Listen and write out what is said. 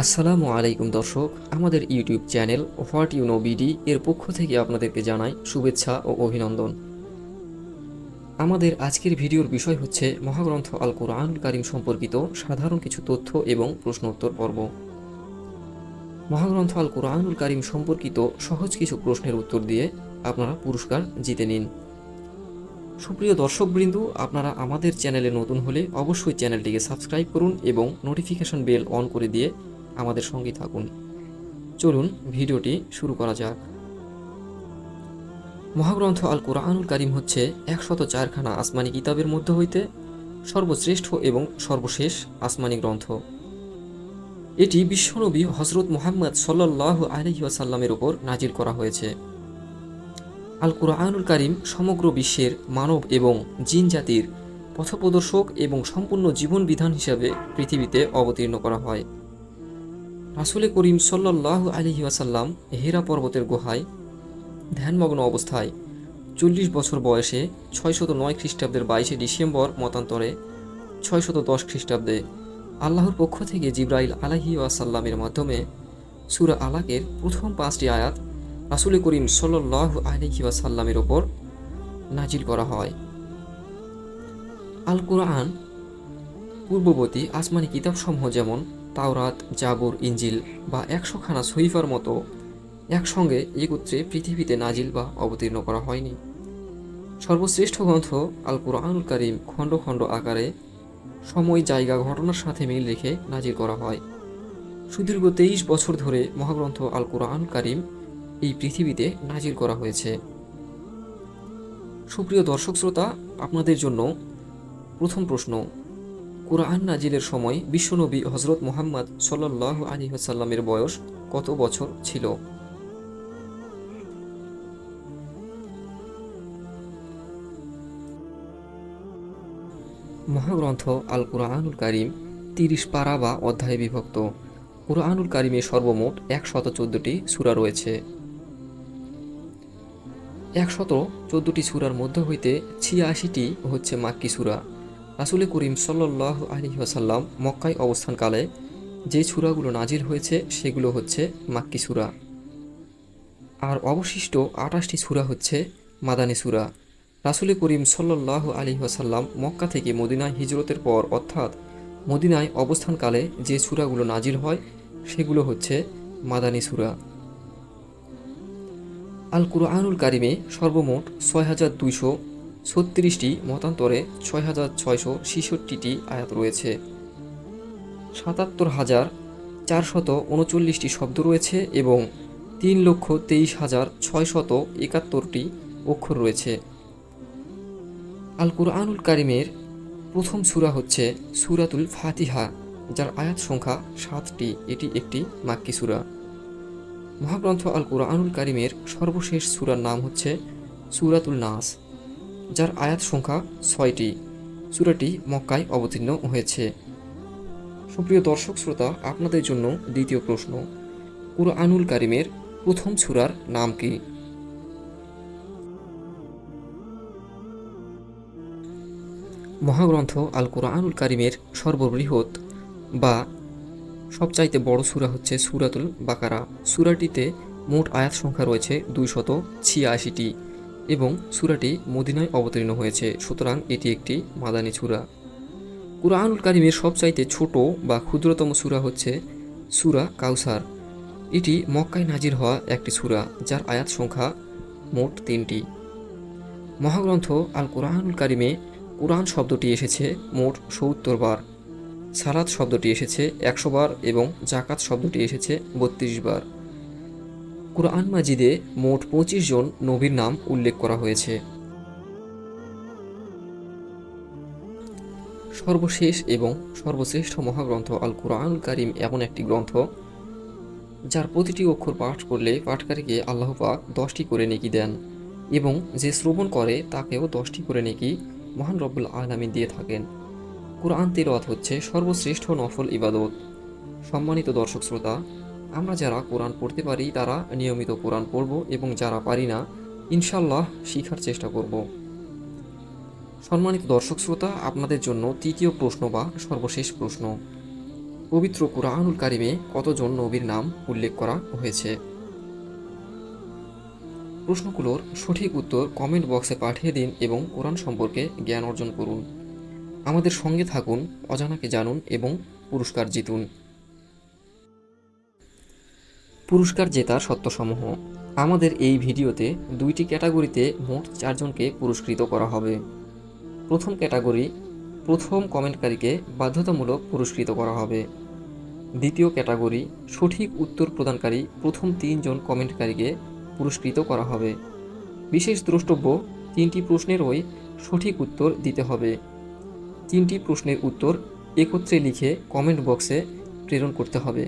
আসসালামু আলাইকুম দর্শক, আমাদের YouTube channel what you know BD এর পক্ষ থেকে আপনাদেরকে জানাই শুভেচ্ছা ও অভিনন্দন। আমাদের আজকের ভিডিওর বিষয় হচ্ছে মহাগ্রন্থ আল কুরআনুল কারীম সম্পর্কিত সাধারণ কিছু তথ্য এবং প্রশ্নোত্তর পর্ব। মহাগ্রন্থ আল কুরআনুল কারীম সম্পর্কিত সহজ কিছু প্রশ্নের উত্তর দিয়ে আপনারা পুরস্কার জিতে নিন। সুপ্রিয় দর্শকবৃন্দ, আপনারা আমাদের চ্যানেলে নতুন হলে অবশ্যই চ্যানেলটিকে সাবস্ক্রাইব করুন এবং নোটিফিকেশন বেল অন করে দিয়ে আমাদের সঙ্গেই থাকুন। চলুন ভিডিওটি শুরু করা যাক। মহাগ্রন্থ আল কুরআনুল কারীম হচ্ছে 104খানা আসমানি কিতাবের মধ্য হইতে সর্বশ্রেষ্ঠ এবং সর্বশেষ আসমানি গ্রন্থ। এটি বিশ্বনবী হযরত মুহাম্মদ সাল্লাল্লাহু আলাইহি ওয়াসাল্লামের উপর নাজিল করা হয়েছে। আল কুরআনুল কারীম সমগ্র বিশ্বের মানব এবং জিন জাতির পথপ্রদর্শক এবং সম্পূর্ণ জীবন বিধান হিসাবে পৃথিবীতে অবতীর্ণ করা হয়। রাসূল করিম সাল্লাল্লাহু আলাইহি ওয়াসাল্লাম হেরা পর্বতের গুহায় ধ্যানমগ্ন অবস্থায় 40 বছর বয়সে 609 খ্রিস্টাব্দের 22 ডিসেম্বর মতান্তরে 610 খ্রিস্টাব্দে আল্লাহর পক্ষ থেকে জিবরাইল আলাইহি ওয়াসাল্লামের মাধ্যমে সূরা আলাকের প্রথম 5টি আয়াত রাসূল করিম সাল্লাল্লাহু আলাইহি ওয়াসাল্লামের ওপর নাজিল করা হয়। আল কুরআন পূর্ববর্তী আসমানি কিতাবসমূহ যেমন তাওরাত, জাবুর, ইঞ্জিল বা 100খানা সহিফার মতো একসঙ্গে একত্রে পৃথিবীতে নাজিল বা অবতীর্ণ করা হয়নি। সর্বশ্রেষ্ঠ গ্রন্থ আল কুরআনুল কারীম খণ্ড খণ্ড আকারে সময়, জায়গা, ঘটনার সাথে মিল রেখে নাজিল করা হয়। সুদীর্ঘ 23 বছর ধরে মহাগ্রন্থ আল কুরআনুল কারীম এই পৃথিবীতে নাজিল করা হয়েছে। সুপ্রিয় দর্শক শ্রোতা, আপনাদের জন্য প্রথম প্রশ্ন, কুরআন নাজিলের সময় বিশ্বনবী হযরত মুহাম্মদ সাল্লাল্লাহু আলাইহি ওয়াসাল্লামের বয়স কত বছর ছিল? মহাগ্রন্থ আল কুরআনুল কারীম 30 পারা বা অধ্যায়ে বিভক্ত। কুরআনুল কারীমে সর্বমোট 114টি সূরা রয়েছে। 114টি সূরার মধ্য হইতে 86টি হচ্ছে মাক্কি সূরা। রাসূল করিম সাল্লাল্লাহু আলাইহি ওয়াসাল্লাম মক্কায় অবস্থানকালে যে সূরাগুলো নাজিল হয়েছে সেগুলো হচ্ছে মাক্কি সূরা। আর অবশিষ্ট 28টি সূরা হচ্ছে মাদানী সূরা। রাসূল করিম সাল্লাল্লাহু আলাইহি ওয়াসাল্লাম মক্কা থেকে মদিনায় হিজরতের পর অর্থাৎ মদিনায় অবস্থানকালে যে সূরাগুলো নাজিল হয় সেগুলো হচ্ছে মাদানী সূরা। আল কুরআনুল কারীমে সর্বমোট 6236টি মতান্তরে 6666টি আয়াত রয়েছে। ৭৭,৪39টি শব্দ রয়েছে এবং 3,23,671টি অক্ষর রয়েছে। আল কুরআনুল কারীমের প্রথম সূরা হচ্ছে সূরাতুল ফাতিহা, যার আয়াত সংখ্যা 7টি। এটি একটি মাক্কি সূরা। মহাগ্রন্থ আল কুরআনুল কারীমের সর্বশেষ সূরার নাম হচ্ছে সূরাতুল নাস, যার আয়াত সংখ্যা 6টি। সূরাটি মক্কায় অবতীর্ণ হয়েছে। সুপ্রিয় দর্শক শ্রোতা, আপনাদের জন্য দ্বিতীয় প্রশ্ন, কুরআনুল কারীমের প্রথম সূরার নাম কি? মহাগ্রন্থ আল কুরআনুল কারীমের সর্ববৃহৎ বা সবচাইতে বড় সূরা হচ্ছে সূরাতুল বাকারা। সূরাটিতে মোট আয়াত সংখ্যা রয়েছে 286টি এবং সূরাটি মদিনায় অবতীর্ণ হয়েছে, সুতরাং এটি একটি মাদানী সূরা। কুরআনুল কারীমের সবচাইতে ছোট বা ক্ষুদ্রতম সূরা হচ্ছে সূরা কাউসার। এটি মক্কায় নাজিল হওয়া একটি সূরা, যার আয়াত সংখ্যা মোট 3টি। মহাগ্রন্থ আল কুরআনুল কারীমে কুরআন শব্দটি এসেছে মোট 70 বার, সালাত শব্দটি এসেছে 100 বার এবং জাকাত শব্দটি এসেছে 32 বার। কুরআন মাজিদে মোট 25 জন নবীর নাম উল্লেখ করা হয়েছে। সর্বশেষ এবং সর্বশ্রেষ্ঠ মহাগ্রন্থ আল কুরআনুল কারীম এমন একটি গ্রন্থ যার প্রতিটি অক্ষর পাঠ করলে পাঠকারীকে আল্লাহ পাক 10টি করে নেকি দেন এবং যে শ্রবণ করে তাকেও 10টি করে নেকি মহান রব্বুল আলামিন দিয়ে থাকেন। কুরআন তিলাওয়াত হচ্ছে সর্বশ্রেষ্ঠ নফল ইবাদত। সম্মানিত দর্শক শ্রোতা, আমরা যারা কোরআন পড়তে পারি তারা নিয়মিত কোরআন পড়ব এবং যারা পারি না ইনশাল্লাহ শিখার চেষ্টা করব। সম্মানিত দর্শক শ্রোতা, আপনাদের জন্য তৃতীয় প্রশ্ন বা সর্বশেষ প্রশ্ন, পবিত্র কুরআনুল কারিমে কতজন নবীর নাম উল্লেখ করা হয়েছে? প্রশ্নগুলোর সঠিক উত্তর কমেন্ট বক্সে পাঠিয়ে দিন এবং কোরআন সম্পর্কে জ্ঞান অর্জন করুন। আমাদের সঙ্গে থাকুন, অজানাকে জানুন এবং পুরস্কার জিতুন। পুরস্কার জেতার সত্যসমূহ। আমাদের এই ভিডিওতে 2টি ক্যাটাগরিতে মোট 4 জনকে পুরস্কৃত করা হবে। প্রথম ক্যাটাগরি, প্রথম কমেন্টকারীকে বাধ্যতামূলক পুরস্কৃত করা হবে। দ্বিতীয় ক্যাটাগরি, সঠিক উত্তর প্রদানকারী প্রথম 3 জন কমেন্টকারীকে পুরস্কৃত করা হবে। বিশেষ দ্রষ্টব্য, 3টি প্রশ্নেরই সঠিক উত্তর দিতে হবে। 3টি প্রশ্নের উত্তর একত্রে লিখে কমেন্ট বক্সে প্রেরণ করতে হবে।